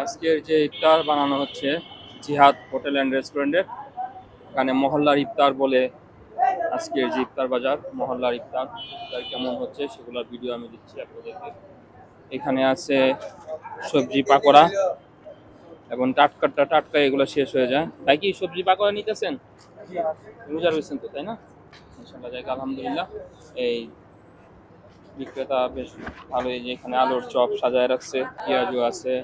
আজকের যে ইফতার বানানো হচ্ছে জিহাদ হোটেল অ্যান্ড রেস্টুরেন্টের, এখানে মহল্লার ইফতার বলে আজকের যে ইফতার বাজার, মহল্লার ইফতার ইফতার কেমন হচ্ছে সেগুলোর ভিডিও আমি দিচ্ছি আপনাদেরকে। এখানে আছে সবজি পাকোড়া এবং টাটকা এগুলো শেষ হয়ে যায়। ভাই কি সবজি পাকোড়া নিতেছেন? রোজা রয়েছেন তো, তাই না? ইনশাআল্লাহ, যাক আলহামদুলিল্লাহ। এই বিক্রেতা বেশ ভালোই, যে এখানে আলুর চপ সাজায় রাখছে, পেঁয়াজু আছে।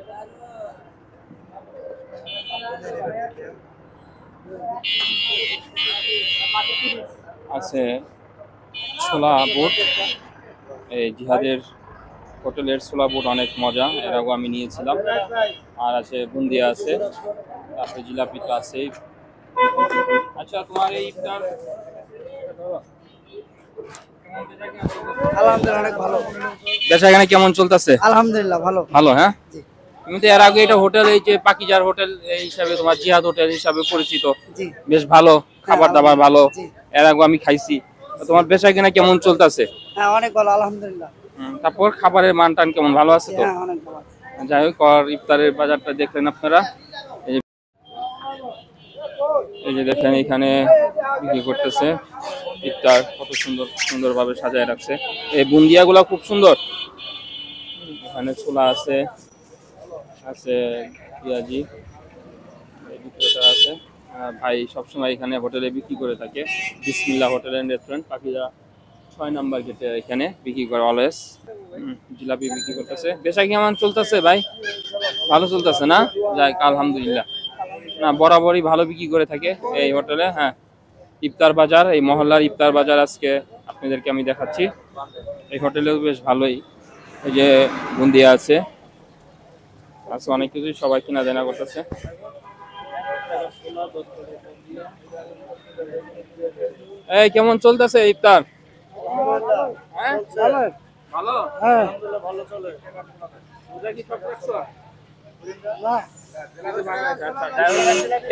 আছে ছোলা বুট, এই জিহাদের হোটেলের ছোলা বুট অনেক মজা, এর আগে আমি নিয়েছিলাম। আর আছে বুন্দিয়া আছে, তারপরে জিলাপি তো আছেই। আচ্ছা, তোমার এই ইফতার আলহামদুলিল্লাহ অনেক ভালো। বেচা এখানে কেমন চলতেছে? আলহামদুলিল্লাহ ভালো। ভালো, হ্যাঁ। জি তুমি তো এর আগে এটা হোটেল, এই যে পাকিজার হোটেল এই হিসাবে, তোমার জিহাদ হোটেল হিসাবে পরিচিত, জি বেশ ভালো খাবার দাবার, ভালো। জি এর আগে আমি খাইছি। তো তোমার বেচা কিনা কেমন চলতেছে? হ্যাঁ অনেক ভালো আলহামদুলিল্লাহ। তারপর খাবারের মান টান কেমন, ভালো আছে তো? হ্যাঁ অনেক ভালো। যাই হোক, আর ইফতারের বাজারটা দেখলেন আপনারা। এই যে এই যে দেখেন এখানে বিক্রি করতেছে ইফতার, কত সুন্দরভাবে সাজায় রাখছে। এই বুন্দিয়াগুলো খুব সুন্দর। এখানে ছোলা আছে, আছে পেঁয়াজি, এই বিক্রেতা আছে। ভাই সবসময় এখানে হোটেলে বিক্রি করে থাকে। বিসমিল্লাহ হোটেল অ্যান্ড রেস্টুরেন্ট, পাখিরা 6 নম্বর গেটে এখানে বিক্রি করে অলওয়েজ। জিলাপি বিক্রি করতেছে। বেচা কেমন চলতেছে ভাই? ভালো চলতেছে না? যাই আলহামদুলিল্লাহ। না, বরাবরই ভালো বিক্রি করে থাকে এই হোটেলে। হ্যাঁ, ইফতার বাজার, এই মহল্লার ইফতার বাজার আজকে আপনাদেরকে আমি দেখাচ্ছি। এই হোটেলেও বেশ ভালোই, এই যে বুন্দিয়া আছে, আজকে অনেক কিছুই সবাই কিনা দেনা করতেছে। এই কেমন চলতেছে ইফতার? হ্যাঁ ভালো। হ্যাঁ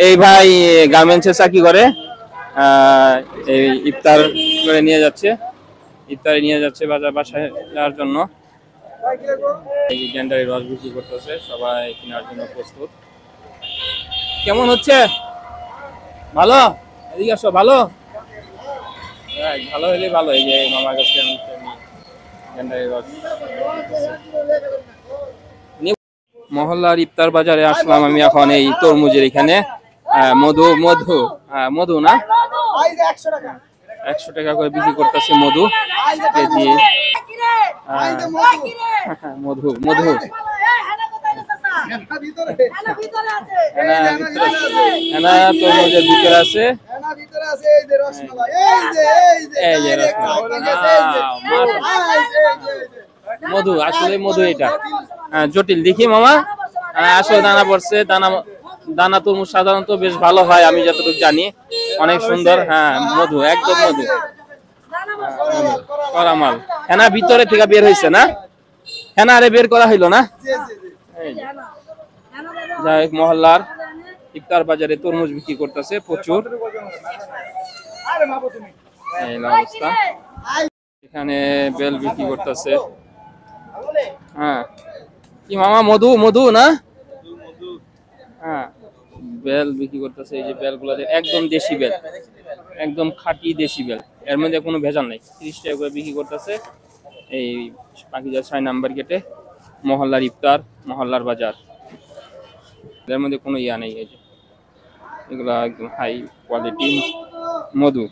এই ভাই গার্মেন্টসে চাকরি করে, এই ইফতার করে নিয়ে যাচ্ছে, ইফতারে নিয়ে যাচ্ছে বাসায় যাওয়ার জন্য। এই গেন্ডারি রস বিক্রি করতেছে, সবাই কেনার জন্য প্রস্তুত। কেমন হচ্ছে? ভালো। এদিকে আসো, ভালো। ভালো হলে ভালো। এই যে মামার কাছে আমি গেন্ডারি রস। মহল্লার ইফতার বাজারে আসলাম আমি এখন, এই তরমুজের এখানে। মধু মধু মধু না, 100 টাকা করে বিক্রি করতেছে মধু কেজি। মধু মধু তরমুজের ভিতরে আছে। এই যে মধু, আসলে মধু এটা জটিল দেখি মামা। আসলে দানা পড়ছে, দানা তরমুজ সাধারণত বেশ ভালো হয় আমি যতটুকু জানি, অনেক সুন্দর। হ্যাঁ মধু, একদম মধু, করা মাল। হ্যাঁ, ভিতরে থেকে বের হয়েছে না? হ্যাঁ, আরে বের করা হইলো না। যাই হোক, মহল্লার ইফতার বাজারে তরমুজ বিক্রি করতেছে প্রচুর। এই অবস্থা। এখানে বেল বিক্রি করতেছে। হ্যাঁ কি মামা, মধু মধু না? হ্যাঁ, বেল বিক্রি করতেছে। এই যে বেলগুলো একদম দেশি বেল, একদম খাঁটি দেশি বেল, এর মধ্যে কোনো ভেজাল নাই। 30 টাকা করে বিক্রি করতেছে এই পাখিজার 6 নম্বর গেটে, মহল্লার ইফতার, মহল্লার বাজার। এর মধ্যে কোনো ইয়া নেই। এই যে এগুলো একদম হাই কোয়ালিটি মধু।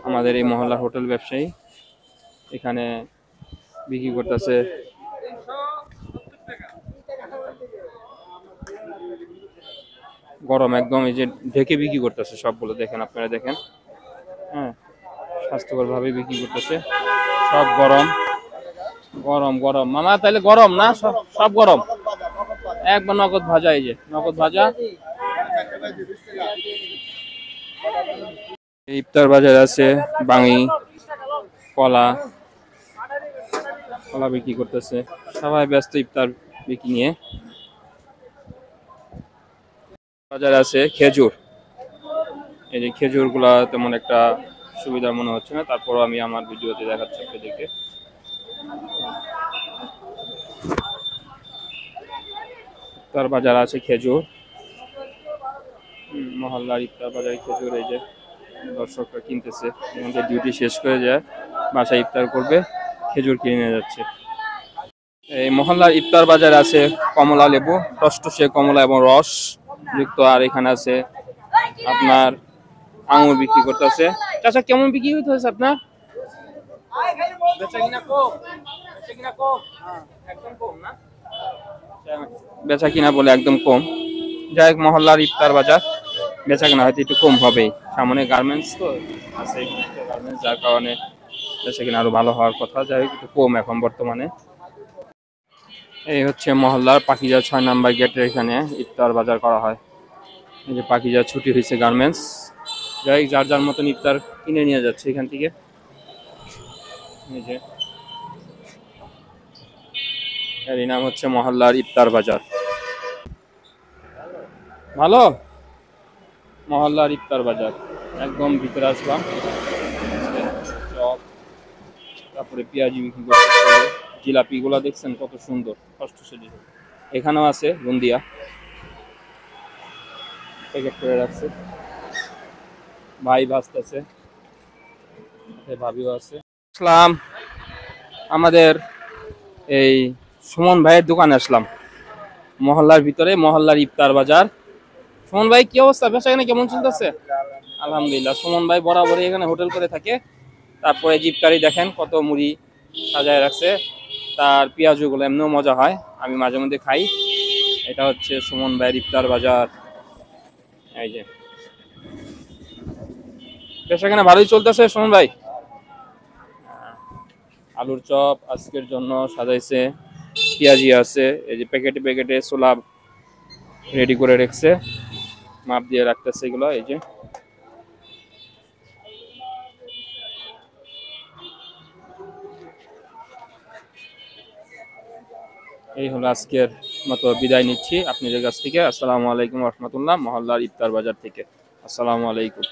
আমাদের এই মহল্লার হোটেল ব্যবসায়ী এখানে বিক্রি করতেছে। গরম একদম, এই যে ঢেকে বিক্রি করতেছে সবগুলো, দেখেন আপনারা, দেখেন। হ্যাঁ, স্বাস্থ্যকর ভাবে বিক্রি করতেছে, সব গরম গরম গরম। মামা তাহলে গরম না? সব গরম, একবার নগদ ভাজা। এই যে নগদ ভাজা। ইফতার বাজার আছে বাঙি, কলা, কলা বিক্রি করতেছে, সবাই ব্যস্ত ইফতার বিক্রি নিয়ে। বাজার আছে খেজুর, এই যে খেজুর গুলা তেমন একটা সুবিধা মনে হচ্ছে না, তারপরও আমি আমার ভিডিওতে দেখাচ্ছি আপনাদেরকে। ইফতার বাজার আছে খেজুর, মহল্লার ইফতার বাজারে খেজুর। এই যে দর্শকরা কিনতেছে, আমাদের ডিউটি শেষ করে যায় বাসায় ইফতার করবে, খেজুর কিনে নিয়ে যাচ্ছে। এই মহল্লার ইফতার বাজারে আছে কমলা লেবু, টসটসে কমলা এবং রস যুক্ত। আর এখানে আছে আপনার আঙুর বিক্রি করতেছে। চাচা কেমন বিক্রি হইতেছে আপনার? বেচা কিনা কম? বেচা কিনা কম? একদম কম না? বেচা কিনা বলে একদম কম। যাই হোক, মহল্লার ইফতার বাজার, বেচা কিনা হয়তো একটু কম হবেই, সামনে গার্মেন্টস তো আছে, গার্মেন্টস, যার কারণে বেচা কিনা আরো ভালো হওয়ার কথা। যাই হোক, একটু কম এখন বর্তমানে। এই হচ্ছে মহল্লার পাখিজা 6 নাম্বার গেটের এখানে ইফতার বাজার করা হয়। এই যে পাখিজা ছুটি হয়েছে গার্মেন্টস, যাই হোক, যার যার মতন ইফতার কিনে নিয়ে যাচ্ছে এখান থেকে। এই যে এর নাম হচ্ছে মহল্লার ইফতার বাজার। ভালো, মহল্লার ইফতার বাজার একদম ভিতরে আসলাম। চপ, তারপরে পেঁয়াজি বিক্রি করতেছে, জিলাপি গুলা দেখছেন কত সুন্দর, কষ্ট সেজে। এখানেও আছে বুন্দিয়া, প্যাকেট করে রাখছে, ভাই ভাজতেছে, ভাবিও আছে। আসলাম আমাদের এই সুমন ভাইয়ের দোকানে আসলাম, মহল্লার ভিতরে, মহল্লার ইফতার বাজার। সুমন ভাই কি অবস্থা, বেচা কেনা কেমন চলতেছে? আলহামদুলিল্লাহ। সুমন ভাই বরাবরই এখানে হোটেল করে থাকে। তারপরে জিপকারি দেখেন কত মুড়ি সাজায় রাখছে, তার পেঁয়াজগুলো এমনিও মজা হয়, আমি মাঝে মধ্যে খাই। এটা হচ্ছে সুমন ভাইয়ের ইফতার বাজার। এই যে বেচা কেনা ভালোই চলতেছে সুমন ভাই। আলুর চপ আজকের জন্য সাজাইছে, পেঁয়াজি আছে, এই যে প্যাকেটে প্যাকেটে ছোলা রেডি করে রেখেছে, মাপ দিয়ে রাখতেছে এগুলো। এই যে এই হলো আজকের মতো, বিদায় নিচ্ছি আপনাদের কাছ থেকে। আসসালামু আলাইকুম রহমতুল্লাহ, মহল্লার ইফতার বাজার থেকে। আসসালামু আলাইকুম।